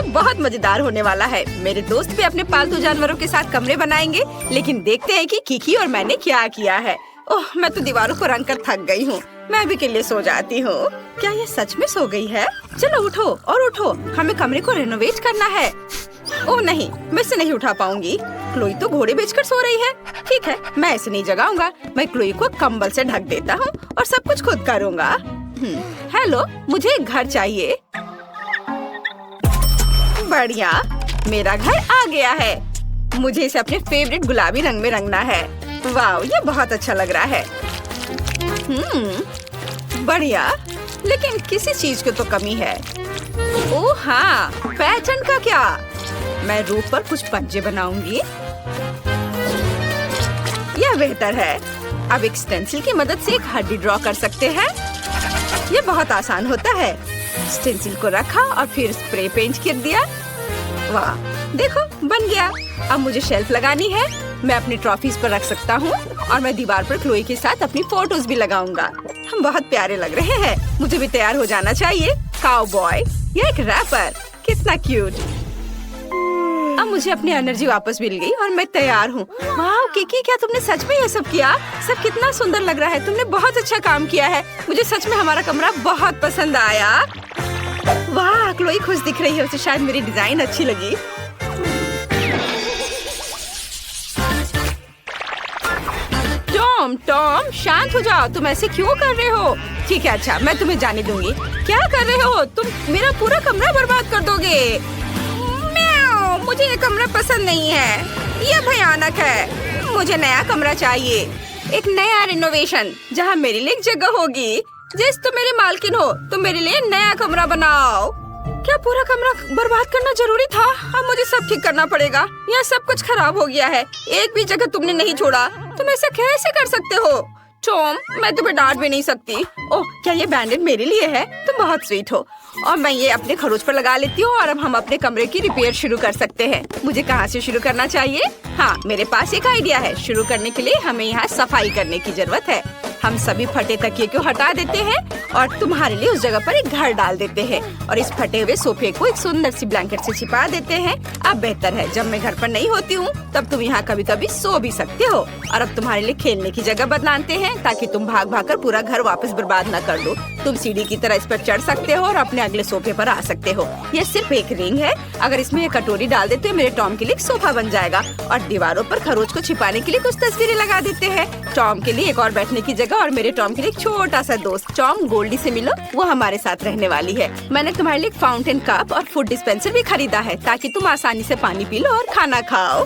बहुत मजेदार होने वाला है। मेरे दोस्त भी अपने पालतू जानवरों के साथ कमरे बनाएंगे, लेकिन देखते हैं कि किकी और मैंने क्या किया है। ओह, मैं तो दीवारों को रंग कर थक गई हूँ। मैं भी के लिए सो जाती हूँ। क्या ये सच में सो गई है? चलो उठो और उठो, हमें कमरे को रेनोवेट करना है। ओह नहीं, मैं इसे नहीं उठा पाऊंगी। क्लोई तो घोड़े बेचकर सो रही है। ठीक है, मैं इसे नहीं जगाऊंगा। मैं क्लोई को कंबल से ढक देता हूँ और सब कुछ खुद करूँगा। हेलो, मुझे एक घर चाहिए। बढ़िया, मेरा घर आ गया है। मुझे इसे अपने फेवरेट गुलाबी रंग में रंगना है। वाह, ये बहुत अच्छा लग रहा है। बढ़िया, लेकिन किसी चीज की तो कमी है। ओह हाँ, पैटर्न का क्या? मैं रूफ पर कुछ पंजे बनाऊंगी। यह बेहतर है। अब एक स्टेंसिल की मदद से एक हड्डी ड्रॉ कर सकते हैं। यह बहुत आसान होता है। स्टेंसिल को रखा और फिर स्प्रे पेंट कर दिया। वाह, देखो बन गया। अब मुझे शेल्फ लगानी है। मैं अपनी ट्रॉफीज पर रख सकता हूँ और मैं दीवार पर क्लोई के साथ अपनी फोटोज भी लगाऊंगा। हम बहुत प्यारे लग रहे हैं। मुझे भी तैयार हो जाना चाहिए। काउबॉय या एक रैपर, कितना क्यूट। अब मुझे अपनी एनर्जी वापस मिल गई और मैं तैयार हूँ। वाह किकी, क्या तुमने सच में ये सब किया? सब कितना सुंदर लग रहा है। तुमने बहुत अच्छा काम किया है। मुझे सच में हमारा कमरा बहुत पसंद आया। वाह, क्लोई खुश दिख रही है। उसे शायद मेरी डिजाइन अच्छी लगी। टॉम, शांत हो जाओ। तुम ऐसे क्यों कर रहे हो? ठीक है, अच्छा, मैं तुम्हें जाने दूंगी। क्या कर रहे हो तुम? मेरा पूरा कमरा बर्बाद कर दोगे। म्याऊ, मुझे ये कमरा पसंद नहीं है। ये भयानक है। मुझे नया कमरा चाहिए। एक नया रिनोवेशन जहाँ मेरे लिए एक जगह होगी। जिस तुम मेरी मालकिन हो, तुम मेरे लिए नया कमरा बनाओ। क्या पूरा कमरा बर्बाद करना जरूरी था? अब मुझे सब ठीक करना पड़ेगा। यहाँ सब कुछ खराब हो गया है। एक भी जगह तुमने नहीं छोड़ा। तुम ऐसा कैसे कर सकते हो? टॉम, मैं तुम्हें डांट भी नहीं सकती। ओह, क्या ये बैंडेड मेरे लिए है? तुम बहुत स्वीट हो। और मैं ये अपने खरोच पर लगा लेती हूँ और अब हम अपने कमरे की रिपेयर शुरू कर सकते हैं। मुझे कहाँ से शुरू करना चाहिए? हाँ, मेरे पास एक आइडिया है। शुरू करने के लिए हमें यहाँ सफाई करने की जरूरत है। हम सभी फटे तकिए को हटा देते हैं और तुम्हारे लिए उस जगह पर एक घर डाल देते हैं और इस फटे हुए सोफे को एक सुंदर सी ब्लैंकेट से छिपा देते हैं। अब बेहतर है, जब मैं घर पर नहीं होती हूँ तब तुम यहाँ कभी कभी सो भी सकते हो। और अब तुम्हारे लिए खेलने की जगह बनाते हैं ताकि तुम भाग भाग कर पूरा घर वापस बर्बाद न कर दो। तुम सीढ़ी की तरह इस पर चढ़ सकते हो और अपने अगले सोफे पर आ सकते हो। यह सिर्फ एक रिंग है। अगर इसमें एक कटोरी डाल देते हो, मेरे टॉम के लिए एक सोफा बन जाएगा। और दीवारों पर खरोच को छिपाने के लिए कुछ तस्वीरें लगा देते हैं। टॉम के लिए एक और बैठने की जगह और मेरे टॉम के लिए एक छोटा सा दोस्त। टॉम, गोल्डी से मिलो, वो हमारे साथ रहने वाली है। मैंने तुम्हारे लिए एक फाउंटेन कप और फूड डिस्पेंसर भी खरीदा है ताकि तुम आसानी से पानी पी लो और खाना खाओ।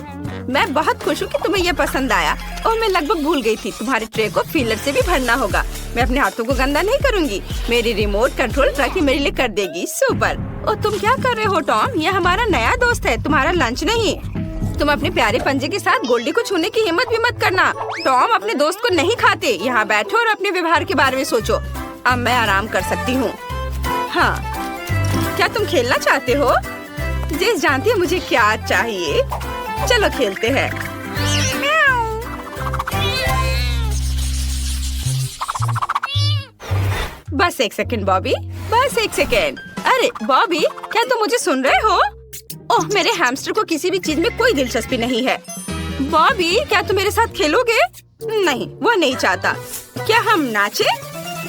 मैं बहुत खुश हूँ कि तुम्हें ये पसंद आया। और मैं लगभग भूल गई थी, तुम्हारे ट्रे को फिलर से भी भरना होगा। मैं अपने हाथों को गंदा नहीं करूँगी। मेरी रिमोट कंट्रोल ट्रकी मेरे लिए कर देगी। सुपर। और तुम क्या कर रहे हो टॉम? ये हमारा नया दोस्त है, तुम्हारा लंच नहीं। तुम अपने प्यारे पंजे के साथ गोल्डी को छूने की हिम्मत भी मत करना। टॉम अपने दोस्त को नहीं खाते। यहाँ बैठो और अपने व्यवहार के बारे में सोचो। अब मैं आराम कर सकती हूँ। हाँ, क्या तुम खेलना चाहते हो? जेस जानती है मुझे क्या चाहिए। चलो खेलते हैं। बस एक सेकंड बॉबी, बस एक सेकंड। अरे बॉबी, क्या तुम मुझे सुन रहे हो? ओह, मेरे हैमस्टर को किसी भी चीज में कोई दिलचस्पी नहीं है। बॉबी, क्या तुम मेरे साथ खेलोगे? नहीं, वह नहीं चाहता। क्या हम नाचे?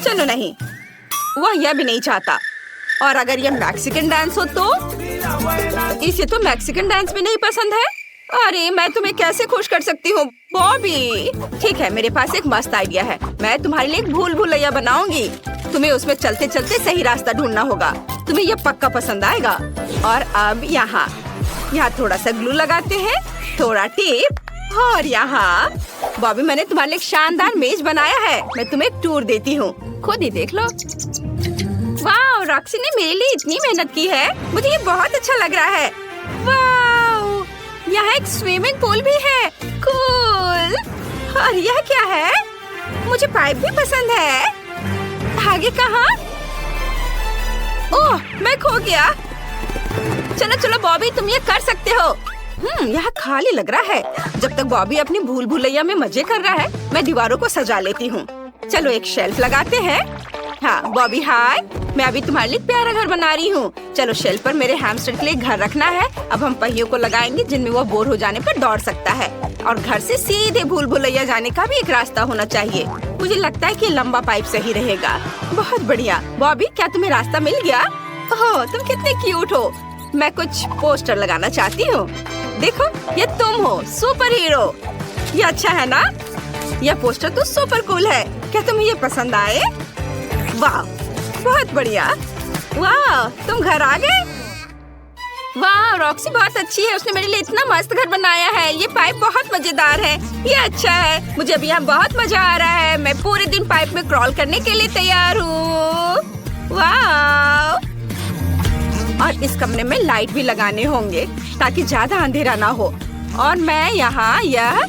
चलो नहीं, वह यह भी नहीं चाहता। और अगर यह मैक्सिकन डांस हो तो? इसे तो मैक्सिकन डांस भी नहीं पसंद है। अरे, मैं तुम्हें कैसे खुश कर सकती हूँ बॉबी? ठीक है, मेरे पास एक मस्त आइडिया है। मैं तुम्हारे लिए एक भूल भुलैया बनाऊंगी। तुम्हें उसमें चलते चलते सही रास्ता ढूंढना होगा। तुम्हें यह पक्का पसंद आएगा। और अब यहाँ थोड़ा सा ग्लू लगाते हैं, थोड़ा टेप और यहाँ। बॉबी, मैंने तुम्हारे लिए एक शानदार मेज बनाया है। मैं तुम्हें एक टूर देती हूँ, खुद ही देख लो। वाह, रॉक्सी ने मेरे लिए इतनी मेहनत की है। मुझे ये बहुत अच्छा लग रहा है। वाह, यहाँ एक स्विमिंग पूल भी है। कूल। और यह क्या है? मुझे पाइप भी पसंद है। आगे कहाँ? ओह, मैं खो गया। चलो चलो बॉबी, तुम ये कर सकते हो। यहाँ खाली लग रहा है। जब तक बॉबी अपनी भूल भुलैया में मजे कर रहा है, मैं दीवारों को सजा लेती हूँ। चलो एक शेल्फ लगाते हैं हाँ बॉबी हाय, मैं अभी तुम्हारे लिए प्यारा घर बना रही हूँ। चलो शेल्फ पर मेरे हैमस्टर के लिए घर रखना है। अब हम पहियों को लगाएंगे जिनमें वो बोर हो जाने पर दौड़ सकता है। और घर से सीधे भूल भुलैया जाने का भी एक रास्ता होना चाहिए। मुझे लगता है कि लंबा पाइप सही रहेगा। बहुत बढ़िया। बॉबी क्या तुम्हें रास्ता मिल गया? ओह तुम कितने क्यूट हो। मैं कुछ पोस्टर लगाना चाहती हूँ। देखो ये तुम हो, सुपर हीरो। ये अच्छा है ना? यह पोस्टर तो सुपर कूल है। क्या तुम्हें ये पसंद आए? वाह बहुत बढ़िया। वाह तुम घर आ गए? वाह रॉक्सी बहुत अच्छी है। उसने मेरे लिए इतना मस्त घर बनाया है। ये पाइप बहुत मजेदार है। ये अच्छा है। मुझे अभी यहाँ बहुत मजा आ रहा है। मैं पूरे दिन पाइप में क्रॉल करने के लिए तैयार हूँ। वाह और इस कमरे में लाइट भी लगाने होंगे ताकि ज्यादा अंधेरा ना हो। और मैं यहाँ यह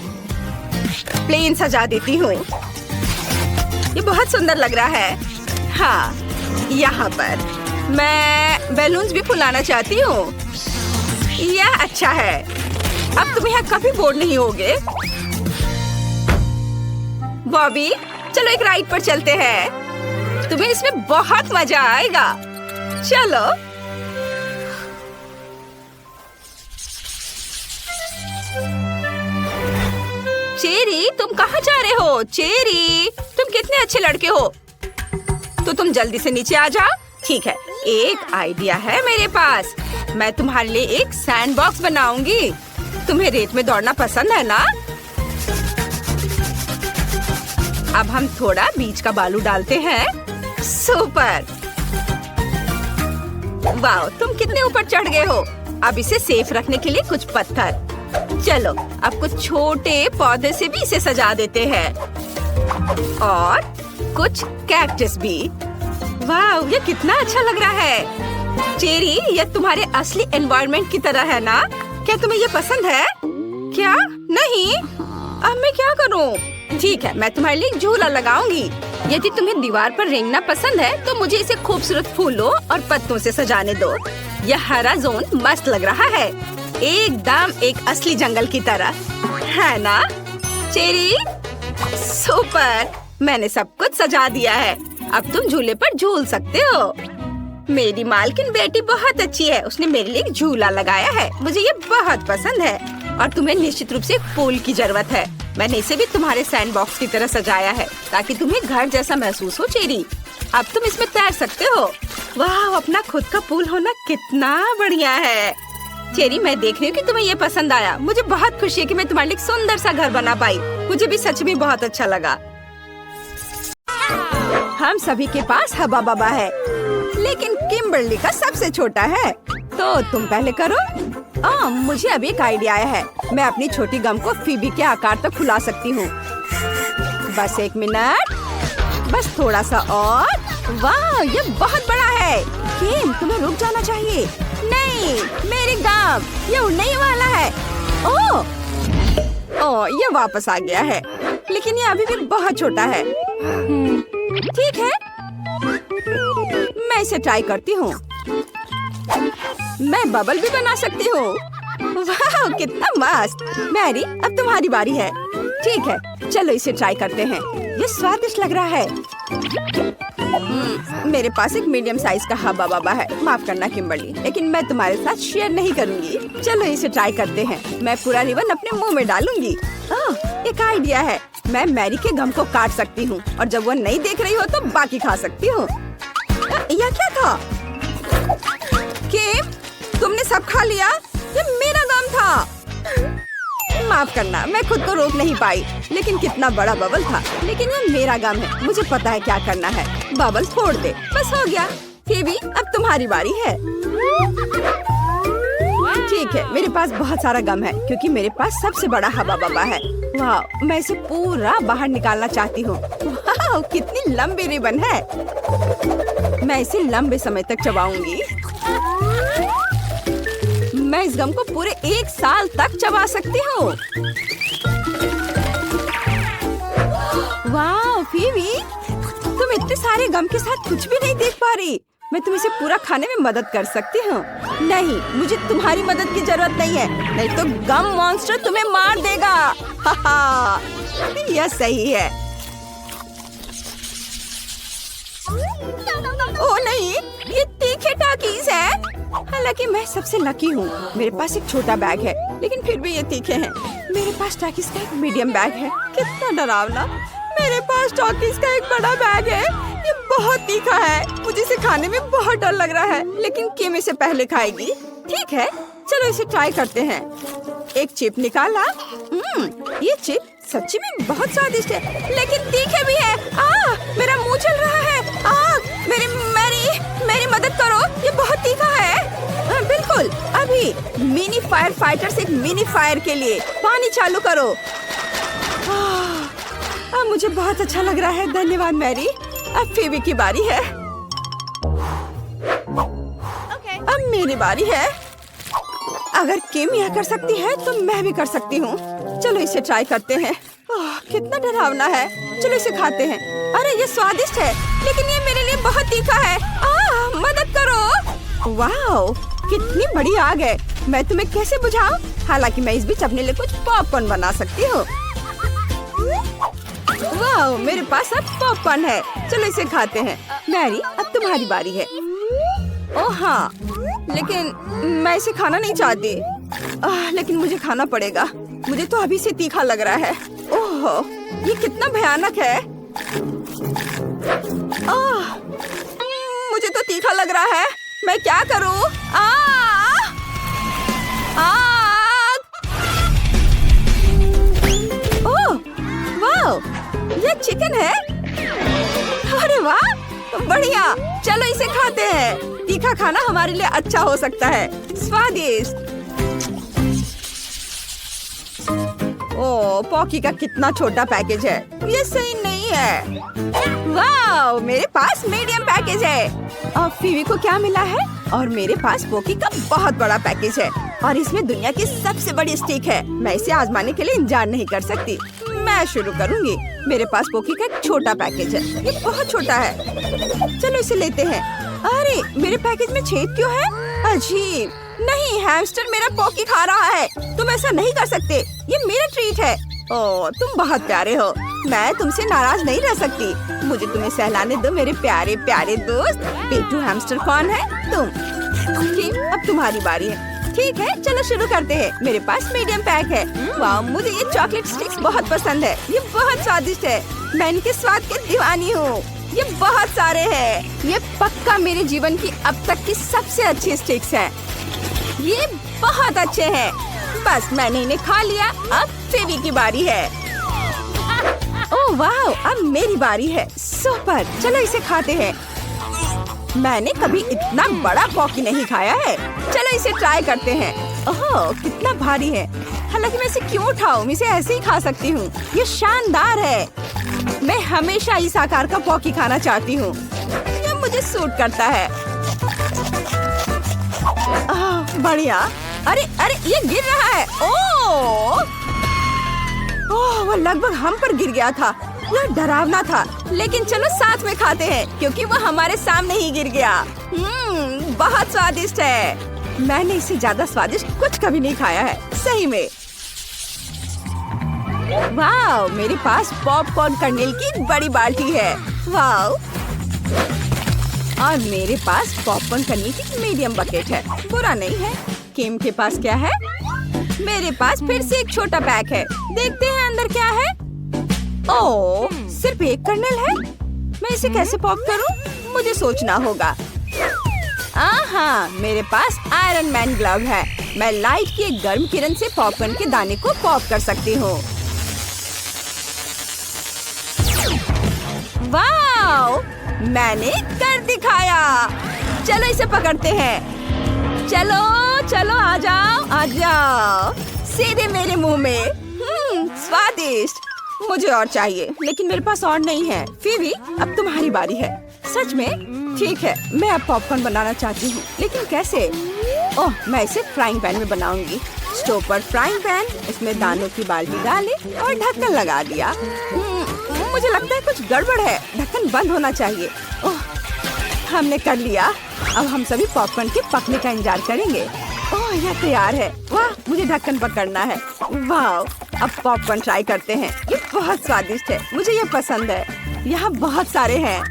प्लेन सजा देती हूँ। ये बहुत सुंदर लग रहा है। हाँ यहाँ पर मैं बैलून्स भी फुलाना चाहती हूँ। यह अच्छा है। अब तुम यहाँ कभी बोर नहीं होगे। बॉबी चलो एक राइड पर चलते हैं। तुम्हें इसमें बहुत मजा आएगा। चलो चेरी तुम कहाँ जा रहे हो? चेरी तुम कितने अच्छे लड़के हो। तो तुम जल्दी से नीचे आ जाओ। ठीक है एक आइडिया है मेरे पास। मैं तुम्हारे लिए एक सैंड बॉक्स बनाऊंगी। तुम्हें रेत में दौड़ना पसंद है ना? अब हम थोड़ा बीच का बालू डालते हैं। सुपर। वाह तुम कितने ऊपर चढ़ गए हो। अब इसे सेफ रखने के लिए कुछ पत्थर। चलो अब कुछ छोटे पौधे से भी इसे सजा देते हैं। और कुछ कैक्टस भी। वाह ये कितना अच्छा लग रहा है। चेरी ये तुम्हारे असली एनवायरनमेंट की तरह है ना? क्या तुम्हें ये पसंद है? क्या नहीं? अब मैं क्या करूं? ठीक है मैं तुम्हारे लिए झूला लगाऊंगी। यदि तुम्हें दीवार पर रेंगना पसंद है तो मुझे इसे खूबसूरत फूलों और पत्तों से सजाने दो। यह हरा जोन मस्त लग रहा है। एकदम एक असली जंगल की तरह है ना? Cherry super. मैंने सब कुछ सजा दिया है। अब तुम झूले पर झूल सकते हो। मेरी मालकिन बेटी बहुत अच्छी है। उसने मेरे लिए एक झूला लगाया है। मुझे ये बहुत पसंद है। और तुम्हें निश्चित रूप से एक पूल की जरूरत है। मैंने इसे भी तुम्हारे सैंड बॉक्स की तरह सजाया है ताकि तुम्हें घर जैसा महसूस हो। चेरी अब तुम इसमें तैर सकते हो। वाह अपना खुद का पूल होना कितना बढ़िया है। चेरी मैं देख रही हूँ कि तुम्हें ये पसंद आया। मुझे बहुत खुशी है कि मैं तुम्हारे लिए एक सुंदर सा घर बना पाई। मुझे भी सच में बहुत अच्छा लगा। हम सभी के पास हवा बबा है लेकिन किम्बर्ली का सबसे छोटा है। तो तुम पहले करो। मुझे अभी एक आइडिया आया है। मैं अपनी छोटी गम को फीबी के आकार तक फुला सकती हूँ। बस एक मिनट। बस थोड़ा सा और। वाह ये बहुत बड़ा है। किम तुम्हें रुक जाना चाहिए। नहीं मेरी गम ये उड़ने ही वाला है। ओह ये वापस आ गया है लेकिन ये अभी भी बहुत छोटा है। ठीक है मैं इसे ट्राई करती हूँ। मैं बबल भी बना सकती हूँ। वाह कितना मस्त। मैरी अब तुम्हारी बारी है। ठीक है चलो इसे ट्राई करते हैं। ये स्वादिष्ट लग रहा है। मेरे पास एक मीडियम साइज का हवा बबा है। माफ करना किम्बर्ली लेकिन मैं तुम्हारे साथ शेयर नहीं करूंगी। चलो इसे ट्राई करते हैं। मैं पूरा रिबन अपने मुंह में डालूंगी। एक आइडिया है। मैं मैरी के गम को काट सकती हूँ और जब वो नहीं देख रही हो तो बाकी खा सकती हूँ। यह क्या था? किम तुमने सब खा लिया? ये मेरा गम था। माफ करना मैं खुद को रोक नहीं पाई। लेकिन कितना बड़ा बबल था। लेकिन ये मेरा गम है। मुझे पता है क्या करना है। बबल फोड़ दे। बस हो गया। फेबी अब तुम्हारी बारी है। ठीक है मेरे पास बहुत सारा गम है क्योंकि मेरे पास सबसे बड़ा हवा बबा है। वाह मैं इसे पूरा बाहर निकालना चाहती हूँ। वाह कितनी लंबी रिबन है। मैं इसे लंबे समय तक चबाऊंगी। मैं इस गम को पूरे 1 साल तक चबा सकती हूँ। वाह फीबी तुम इतने सारे गम के साथ कुछ भी नहीं देख पा रही। मैं तुम्हें इसे पूरा खाने में मदद कर सकती हूँ। नहीं मुझे तुम्हारी मदद की जरूरत नहीं है। नहीं तो गम मॉन्स्टर तुम्हें मार देगा। यह सही है। ओ नहीं, ये तीखे टाकीज है। हालांकि मैं सबसे लकी हूँ, मेरे पास एक छोटा बैग है, लेकिन फिर भी ये तीखे हैं। मेरे पास टाकीज का एक मीडियम बैग है। कितना डरावना। मेरे पास टाकीज का एक बड़ा बैग है, ये बहुत तीखा है। मुझे इसे खाने में बहुत डर लग रहा है, लेकिन किम इसे पहले खाएगी। ठीक है, चलो इसे ट्राई करते हैं। एक चिप निकाला। ये चिप सच्ची में बहुत स्वादिष्ट है, लेकिन तीखे भी है। मेरा मुंह चल रहा है। मेरी मदद करो, ये बहुत तीखा है। बिल्कुल, अभी मिनी फायर फाइटर से एक मिनी फायर के लिए पानी चालू करो। मुझे बहुत अच्छा लग रहा है, धन्यवाद मैरी। अब फेवी की बारी है। अब मेरी बारी है। अगर किम यह कर सकती है तो मैं भी कर सकती हूँ। चलो इसे ट्राई करते हैं। कितना डरावना है। चलो इसे खाते हैं। अरे ये स्वादिष्ट है, लेकिन ये मेरे लिए बहुत तीखा है। मदद करो। वाओ, कितनी बड़ी आग है। मैं तुम्हें कैसे बुझाऊं? हालांकि मैं इस बीच अपने लिए कुछ पॉपकॉर्न बना सकती हूँ। वाओ, मेरे पास अब पॉपकॉर्न है। चलो इसे खाते हैं। मैरी, अब तुम्हारी बारी है। ओह हाँ, लेकिन मैं इसे खाना नहीं चाहती। लेकिन मुझे खाना पड़ेगा। मुझे तो अभी से तीखा लग रहा है। ओह, ये कितना भयानक है। मुझे तो तीखा लग रहा है। मैं क्या करूं? ओह, वाओ, ये चिकन है। अरे वाह, बढ़िया। चलो इसे खाते हैं। तीखा खाना हमारे लिए अच्छा हो सकता है। स्वादिष्ट। ओह, पॉकी का कितना छोटा पैकेज है। ये सही नहीं है। वाह, मेरे पास मीडियम पैकेज है। और फीवी को क्या मिला है? और मेरे पास पॉकी का बहुत बड़ा पैकेज है, और इसमें दुनिया की सबसे बड़ी स्टिक है। मैं इसे आजमाने के लिए इंतजार नहीं कर सकती। मैं शुरू करूंगी। मेरे पास पॉकी का एक छोटा पैकेज है। ये बहुत छोटा है। चलो इसे लेते हैं। अरे, मेरे पैकेज में छेद क्यों है? अजीब। नहीं, हैमस्टर मेरा पॉकी खा रहा है। तुम ऐसा नहीं कर सकते। ये मेरा ट्रीट है। ओह, तुम बहुत प्यारे हो। मैं तुमसे नाराज नहीं रह सकती। मुझे तुम्हें सहलाने दो, मेरे प्यारे प्यारे दोस्त। पेटू हैमस्टर कौन है? तुम। किम, अब तुम्हारी बारी है। ठीक है, चलो शुरू करते हैं। मेरे पास मीडियम पैक है। वाह, मुझे ये चॉकलेट स्टिक्स बहुत पसंद है। ये बहुत स्वादिष्ट है। मैं इनके स्वाद की दीवानी हूँ। ये बहुत सारे हैं। ये पक्का मेरे जीवन की अब तक की सबसे अच्छी स्टिक्स है। ये बहुत अच्छे हैं। बस मैंने इन्हें खा लिया। अब फेवी की बारी है। ओह वाह, अब मेरी बारी है। सुपर, चलो इसे खाते हैं। मैंने कभी इतना बड़ा पॉकी नहीं खाया है। चलो इसे ट्राई करते हैं। ओह, कितना भारी है। हालांकि मैं इसे क्यों उठाऊं? मैं इसे ऐसे ही खा सकती हूँ। ये शानदार है। मैं हमेशा इस आकार का पॉकी खाना चाहती हूँ। ये मुझे सूट करता है। बढ़िया। अरे अरे, ये गिर रहा है। ओह, वो लगभग हम पर गिर गया था। यह डरावना था, लेकिन चलो साथ में खाते हैं, क्योंकि वो हमारे सामने ही गिर गया। बहुत स्वादिष्ट है। मैंने इससे ज्यादा स्वादिष्ट कुछ कभी नहीं खाया है, सही में। वाह, मेरे पास पॉपकॉर्न कर्नेल की बड़ी बाल्टी है। वाह, और मेरे पास पॉपकॉर्न कर्नेल की मीडियम बकेट है। बुरा नहीं है। किम के पास क्या है? मेरे पास फिर से एक छोटा पैक है। देखते हैं अंदर क्या है। ओह, सिर्फ एक कर्नेल है। मैं इसे कैसे पॉप करूं? मुझे सोचना होगा। हाँ, मेरे पास आयरन मैन ग्लव है। मैं लाइट की एक गर्म किरण से पॉपकॉर्न के दाने को पॉप कर सकती हूँ। वाओ, मैंने कर दिखाया। चलो इसे पकड़ते हैं। चलो चलो, आ जाओ आ जाओ, सीधे मेरे मुंह में। स्वादिष्ट। मुझे और चाहिए, लेकिन मेरे पास और नहीं है। फीवी, अब तुम्हारी बारी है। सच में? ठीक है, मैं अब पॉपकॉर्न बनाना चाहती हूँ, लेकिन कैसे? ओह, मैं इसे फ्राइंग पैन में बनाऊंगी। स्टोव पर फ्राइंग पैन, इसमें दानों की बाल्टी डाले और ढक्कन लगा दिया। मुझे लगता है कुछ गड़बड़ है। ढक्कन बंद होना चाहिए। ओह, हमने कर लिया। अब हम सभी पॉपकॉर्न के पकने का इंतजार करेंगे। ओह, यह तैयार है। वाह, मुझे ढक्कन पकड़ना है। वाह, अब पॉपकॉर्न ट्राई करते हैं। ये बहुत स्वादिष्ट है। मुझे ये पसंद है। यहाँ बहुत सारे हैं।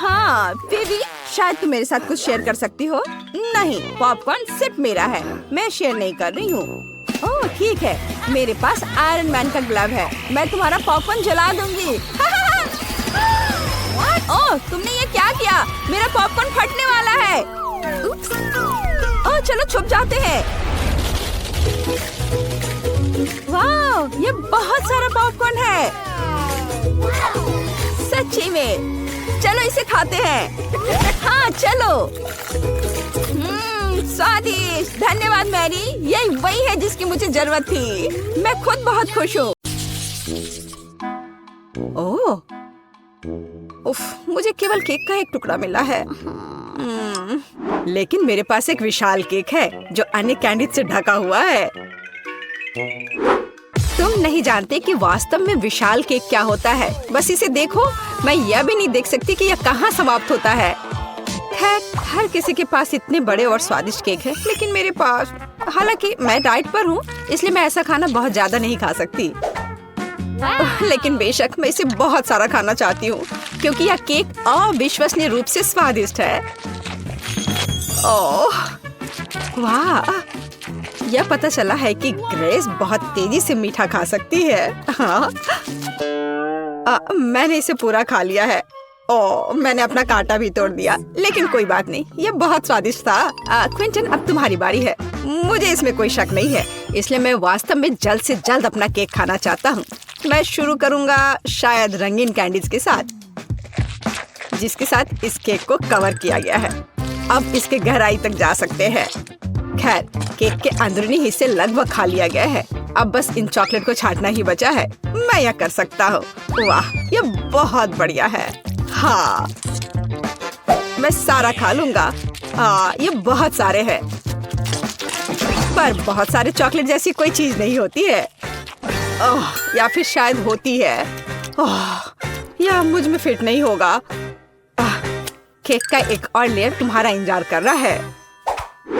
हाँ फिर भी शायद तुम मेरे साथ कुछ शेयर कर सकती हो। नहीं, पॉपकॉर्न सिर्फ मेरा है, मैं शेयर नहीं कर रही हूँ। ओह ठीक है, मेरे पास आयरन मैन का ग्लव है, मैं तुम्हारा पॉपकॉर्न जला दूंगी। ओह तुमने ये क्या किया? मेरा पॉपकॉर्न फटने वाला है। ओह चलो छुप जाते हैं। वाह ये बहुत सारा पॉपकॉर्न है सच्ची में। चलो इसे खाते हैं। हाँ चलो। स्वादिष्ट, धन्यवाद मैरी, यही वही है जिसकी मुझे जरूरत थी। मैं खुद बहुत खुश हूँ। ओह उफ, मुझे केवल केक का एक टुकड़ा मिला है। लेकिन मेरे पास एक विशाल केक है जो अन्य कैंडी से ढका हुआ है। तुम नहीं जानते कि वास्तव में विशाल केक क्या होता है। बस इसे देखो, मैं यह भी नहीं देख सकती कि यह कहाँ समाप्त होता है। खैर, हर किसी के पास इतने बड़े और स्वादिष्ट केक है, लेकिन मेरे पास, हालांकि मैं डाइट पर हूँ इसलिए मैं ऐसा खाना बहुत ज्यादा नहीं खा सकती। लेकिन बेशक मैं इसे बहुत सारा खाना चाहती हूँ क्योंकि यह केक अविश्वसनीय रूप से स्वादिष्ट है। ओह वाह, यह पता चला है कि ग्रेस बहुत तेजी से मीठा खा सकती है। हाँ मैंने इसे पूरा खा लिया है। ओह मैंने अपना कांटा भी तोड़ दिया, लेकिन कोई बात नहीं, यह बहुत स्वादिष्ट था। क्विंटन अब तुम्हारी बारी है। मुझे इसमें कोई शक नहीं है, इसलिए मैं वास्तव में जल्द से जल्द अपना केक खाना चाहता हूँ। मैं शुरू करूँगा शायद रंगीन कैंडीज के साथ, जिसके साथ इस केक को कवर किया गया है। अब इसके गहराई तक जा सकते हैं। खैर, केक के अंदरूनी हिस्से लगभग खा लिया गया है। अब बस इन चॉकलेट को छांटना ही बचा है। मैं यह कर सकता हूँ। वाह, यह बहुत बढ़िया है। हाँ, मैं सारा खा लूंगा। हाँ, ये बहुत सारे हैं, पर बहुत सारे चॉकलेट जैसी कोई चीज नहीं होती है। ओह, या फिर शायद होती है। ओह, यह मुझ में फिट नहीं होगा। केक का एक और लेयर तुम्हारा इंतजार कर रहा है।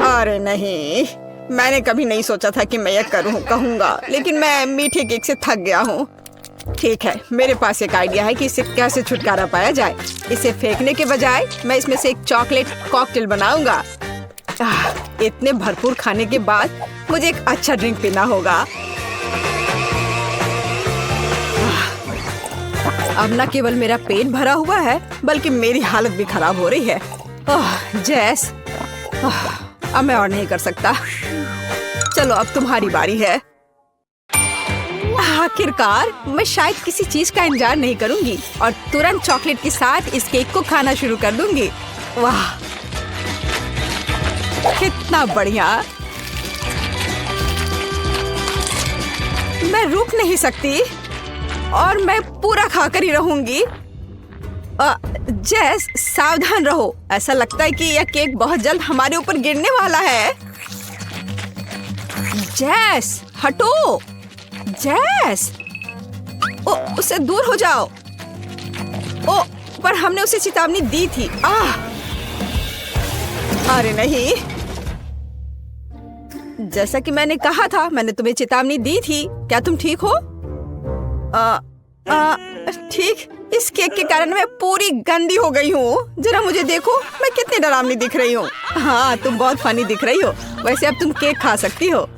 अरे नहीं, मैंने कभी नहीं सोचा था कि मैं यह कहूँगा, लेकिन मैं मीठे केक से थक गया हूँ। ठीक है, मेरे पास एक आइडिया है कि इससे कैसे छुटकारा पाया जाए। इसे फेंकने के बजाय मैं इसमें से एक चॉकलेट कॉकटेल बनाऊंगा। इतने भरपूर खाने के बाद मुझे एक अच्छा ड्रिंक पीना होगा। अब न केवल मेरा पेट भरा हुआ है, बल्कि मेरी हालत भी खराब हो रही है। जैस, अब मैं और नहीं कर सकता। चलो अब तुम्हारी बारी है। आखिरकार मैं शायद किसी चीज का इंतजार नहीं करूंगी और तुरंत चॉकलेट के साथ इस केक को खाना शुरू कर दूंगी। वाह, कितना बढ़िया। मैं रुक नहीं सकती और मैं पूरा खाकर ही रहूंगी। जैस, सावधान रहो, ऐसा लगता है कि यह केक बहुत जल्द हमारे ऊपर गिरने वाला है। जैस, हटो। जैस, ओ, उससे दूर हो जाओ। ओ, पर हमने उसे चेतावनी दी थी। अरे नहीं, जैसा कि मैंने कहा था, मैंने तुम्हें चेतावनी दी थी। क्या तुम ठीक हो? ठीक। इस केक के कारण मैं पूरी गंदी हो गई हूँ। जरा मुझे देखो, मैं कितनी डरावनी दिख रही हूँ। हाँ, तुम बहुत फनी दिख रही हो। वैसे अब तुम केक खा सकती हो।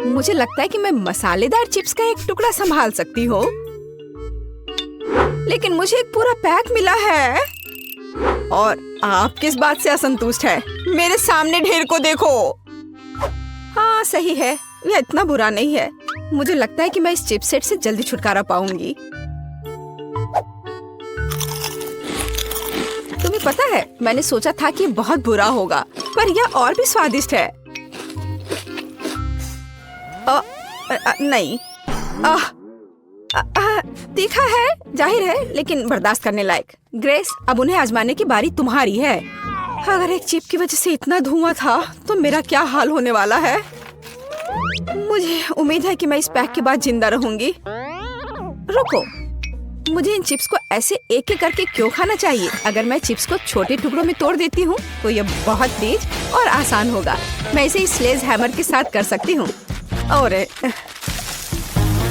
मुझे लगता है कि मैं मसालेदार चिप्स का एक टुकड़ा संभाल सकती हूँ, लेकिन मुझे एक पूरा पैक मिला है। और आप किस बात से असंतुष्ट है? मेरे सामने ढेर को देखो। हाँ सही है, यह इतना बुरा नहीं है। मुझे लगता है कि मैं इस चिप सेट से जल्दी छुटकारा पाऊंगी। तुम्हें पता है, मैंने सोचा था कि बहुत बुरा होगा, पर यह और भी स्वादिष्ट है। नहीं, तीखा है जाहिर है, लेकिन बर्दाश्त करने लायक। ग्रेस, अब उन्हें आजमाने की बारी तुम्हारी है। अगर एक चिप की वजह से इतना धुआं था तो मेरा क्या हाल होने वाला है। मुझे उम्मीद है कि मैं इस पैक के बाद जिंदा रहूंगी। रुको, मुझे इन चिप्स को ऐसे एक एक करके क्यों खाना चाहिए? अगर मैं चिप्स को छोटे टुकड़ों में तोड़ देती हूँ तो यह बहुत तेज और आसान होगा। मैं इसे स्लेज हैमर के साथ कर सकती हूँ। और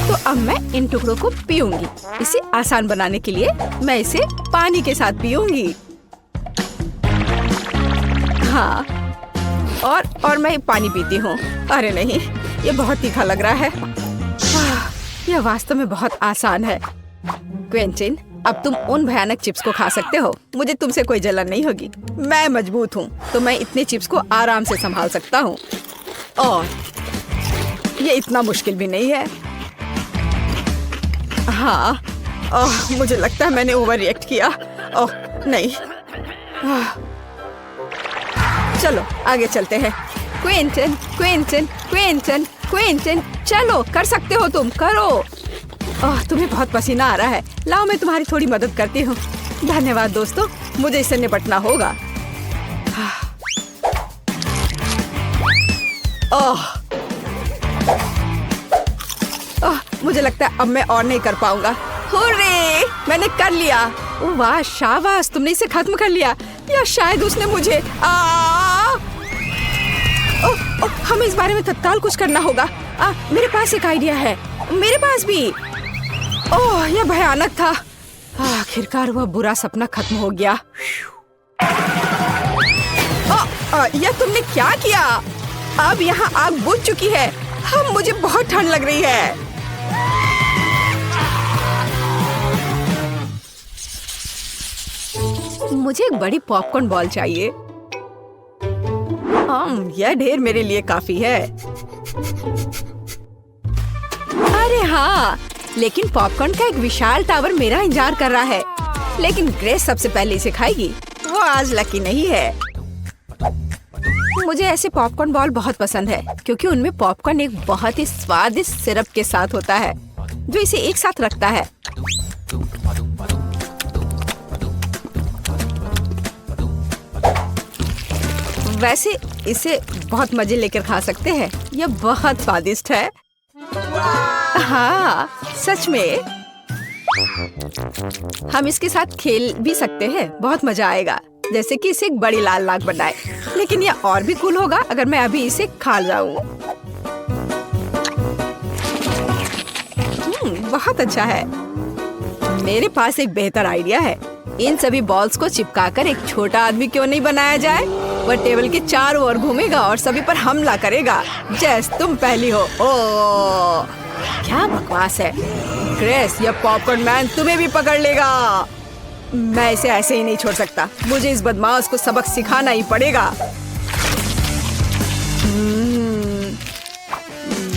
तो अब मैं इन टुकड़ों को पीऊंगी। इसे आसान बनाने के लिए मैं इसे पानी के साथ पीऊंगी। हाँ, और मैं पानी पीती हूँ। अरे नहीं, ये बहुत तीखा लग रहा है। यह वास्तव में बहुत आसान है। क्विंटन, अब तुम उन भयानक चिप्स को खा सकते हो। मुझे तुमसे कोई जलन नहीं होगी। मैं मजबूत हूँ, तो मैं इतने चिप्स को आराम से संभाल सकता हूँ। और ये इतना मुश्किल भी नहीं है। हाँ, मुझे लगता है मैंने ओवर रिएक्ट किया। ओह नहीं। चलो आगे चलते हैं। क्विंटन, क्विंटन, क्विंटन, क्विंटन, चलो कर सकते हो तुम, करो। तुम्हें बहुत पसीना आ रहा है। लाओ मैं तुम्हारी थोड़ी मदद करती हूँ। धन्यवाद दोस्तों, मुझे इससे निपटना होगा। मुझे लगता है अब मैं और नहीं कर पाऊंगा। हुर्रे, मैंने कर लिया। वाह शाबाश, तुमने इसे खत्म कर लिया। या शायद उसने मुझे हमें इस बारे में तत्काल कुछ करना होगा। मेरे पास एक आइडिया है। मेरे पास भी। ओह, यह भयानक था। आखिरकार वह बुरा सपना खत्म हो गया। यह तुमने क्या किया? अब यहाँ आग बुझ चुकी है। मुझे बहुत ठंड लग रही है। मुझे एक बड़ी पॉपकॉर्न बॉल चाहिए। यह ढेर मेरे लिए काफी है। अरे हाँ, लेकिन पॉपकॉर्न का एक विशाल टावर मेरा इंतजार कर रहा है। लेकिन ग्रेस सबसे पहले इसे खाएगी। वो आज लकी नहीं है। मुझे ऐसे पॉपकॉर्न बॉल बहुत पसंद है क्योंकि उनमें पॉपकॉर्न एक बहुत ही स्वादिष्ट सिरप के साथ होता है जो इसे एक साथ रखता है। वैसे इसे बहुत मजे लेकर खा सकते हैं। यह बहुत स्वादिष्ट है। हाँ, सच में। हम इसके साथ खेल भी सकते हैं। बहुत मजा आएगा, जैसे कि इसे एक बड़ी लाल नाग बनाए। लेकिन यह और भी कूल होगा अगर मैं अभी इसे खा जाऊं। बहुत अच्छा है। मेरे पास एक बेहतर आइडिया है। इन सभी बॉल्स को चिपकाकर एक छोटा आदमी क्यों नहीं बनाया जाए? वह टेबल के चारों ओर घूमेगा और सभी पर हमला करेगा। जैस, तुम पहली हो। ओह, क्या बकवास है। ग्रेस, यह पॉपकॉर्न मैन तुम्हें भी पकड़ लेगा। मैं इसे ऐसे ही नहीं छोड़ सकता। मुझे इस बदमाश को सबक सिखाना ही पड़ेगा।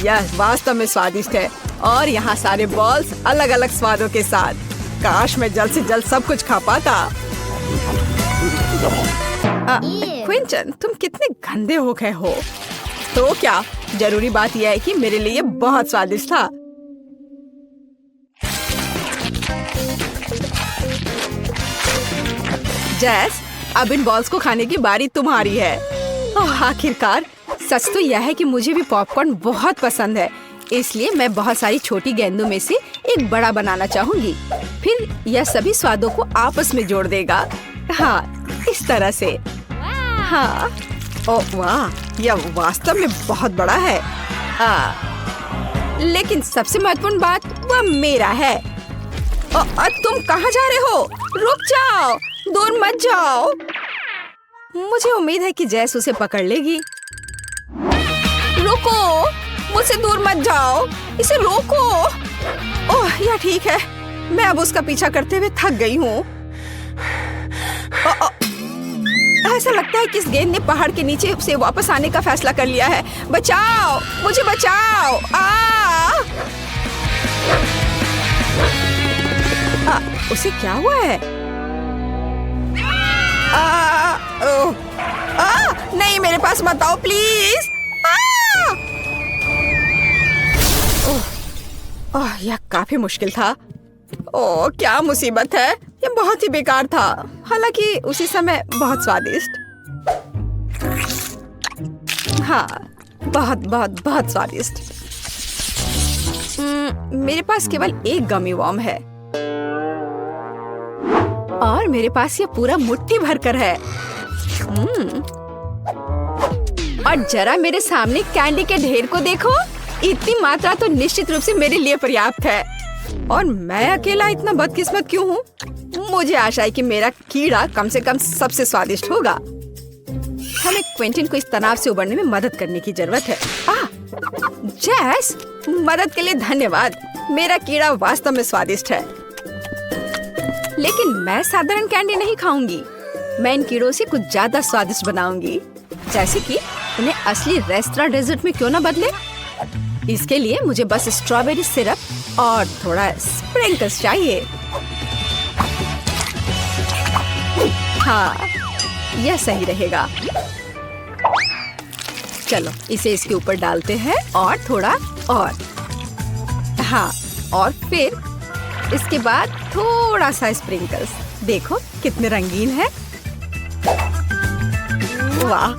यह वास्तव में स्वादिष्ट है और यहाँ सारे बॉल्स अलग अलग स्वादों के साथ। काश मैं जल्द से जल्द सब कुछ खा पाता। क्विंटन, तुम कितने गंदे हो गए हो। तो क्या, जरूरी बात यह है कि मेरे लिए बहुत स्वादिष्ट था। जैस, अब इन बॉल्स को खाने की बारी तुम्हारी है। आखिरकार। सच तो यह है कि मुझे भी पॉपकॉर्न बहुत पसंद है, इसलिए मैं बहुत सारी छोटी गेंदों में से एक बड़ा बनाना चाहूंगी। फिर यह सभी स्वादों को आपस में जोड़ देगा। हाँ, इस तरह से। हाँ, ओह वाह, यह वास्तव में बहुत बड़ा है। लेकिन सबसे महत्वपूर्ण बात वह मेरा है। तुम कहाँ जा रहे हो? रुक जाओ, दूर मत जाओ। मुझे उम्मीद है कि जैस उसे पकड़ लेगी। रुको, मुझसे दूर मत जाओ, इसे रोको। ओह, यह ठीक है। मैं अब उसका पीछा करते हुए थक गई हूँ। ऐसा लगता है कि इस गेंद ने पहाड़ के नीचे से वापस आने का फैसला कर लिया है। बचाओ, मुझे बचाओ। उसे क्या हुआ है? नहीं, मेरे पास मत आओ प्लीज। यह काफी मुश्किल था। ओह, क्या मुसीबत है। यह बहुत ही बेकार था, हालांकि उसी समय बहुत स्वादिष्ट। हाँ, बहुत बहुत बहुत स्वादिष्ट। मेरे पास केवल एक गमी वर्म है और मेरे पास ये पूरा मुट्ठी भरकर है। और जरा मेरे सामने कैंडी के ढेर को देखो। इतनी मात्रा तो निश्चित रूप से मेरे लिए पर्याप्त है। और मैं अकेला इतना बदकिस्मत क्यों हूँ? मुझे आशा है कि मेरा कीड़ा कम से कम सबसे स्वादिष्ट होगा। हमें क्विंटिन को इस तनाव से उबरने में मदद करने की जरूरत है। जैस, मदद के लिए धन्यवाद। मेरा कीड़ा वास्तव में स्वादिष्ट है। लेकिन मैं साधारण कैंडी नहीं खाऊंगी। मैं इन कीड़ों से कुछ ज्यादा स्वादिष्ट बनाऊंगी। जैसे कि उन्हें असली रेस्टोरेंट डेजर्ट में क्यों ना बदले। इसके लिए मुझे बस स्ट्रॉबेरी सिरप और थोड़ा स्प्रिंकल्स चाहिए। हाँ, यह सही रहेगा। चलो इसे इसके ऊपर डालते हैं और थोड़ा और। हाँ, और फिर इसके बाद थोड़ा सा स्प्रिंकल्स। देखो कितने रंगीन है। वाह,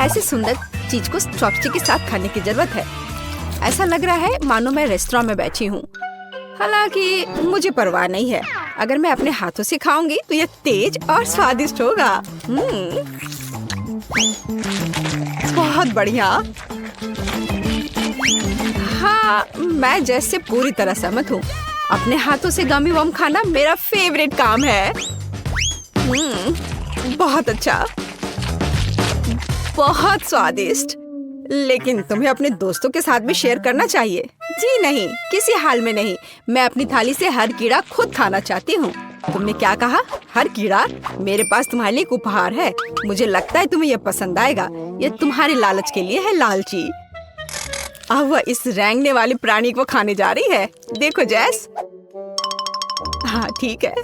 ऐसी सुंदर चीज को चॉपस्टिक के साथ खाने की जरूरत है। ऐसा लग रहा है मानो मैं रेस्टोरेंट में बैठी हूँ। हालांकि मुझे परवाह नहीं है। अगर मैं अपने हाथों से खाऊंगी तो यह तेज और स्वादिष्ट होगा। बहुत बढ़िया। हाँ, मैं जैसे पूरी तरह सहमत हूँ। अपने हाथों से गमी वम खाना मेरा फेवरेट काम है। बहुत अच्छा, बहुत स्वादिष्ट। लेकिन तुम्हें अपने दोस्तों के साथ भी शेयर करना चाहिए। जी नहीं, किसी हाल में नहीं। मैं अपनी थाली से हर कीड़ा खुद खाना चाहती हूँ। तुमने क्या कहा? हर कीड़ा? मेरे पास तुम्हारे लिए एक उपहार है। मुझे लगता है तुम्हें यह पसंद आएगा। यह तुम्हारे लालच के लिए है, लालची। अब वह इस रेंगने वाले प्राणी को खाने जा रही है। देखो जैस। हाँ ठीक है।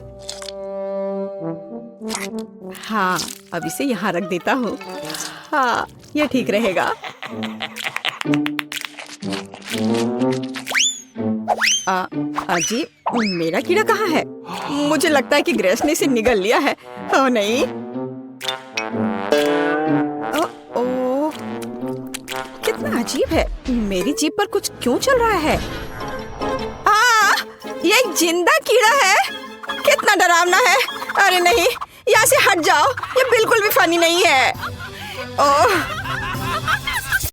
हाँ, अब इसे यहाँ रख देता हूँ। हाँ, यह ठीक रहेगा। अजी, मेरा कीड़ा कहाँ है? मुझे लगता है कि ग्रेस ने इसे निगल लिया है। ओह नहीं। ओह, कितना अजीब है। मेरी जीभ पर कुछ क्यों चल रहा है? ये एक जिंदा कीड़ा है। कितना डरावना है। अरे नहीं, यहाँ से हट जाओ। ये बिल्कुल भी फनी नहीं है। ओह,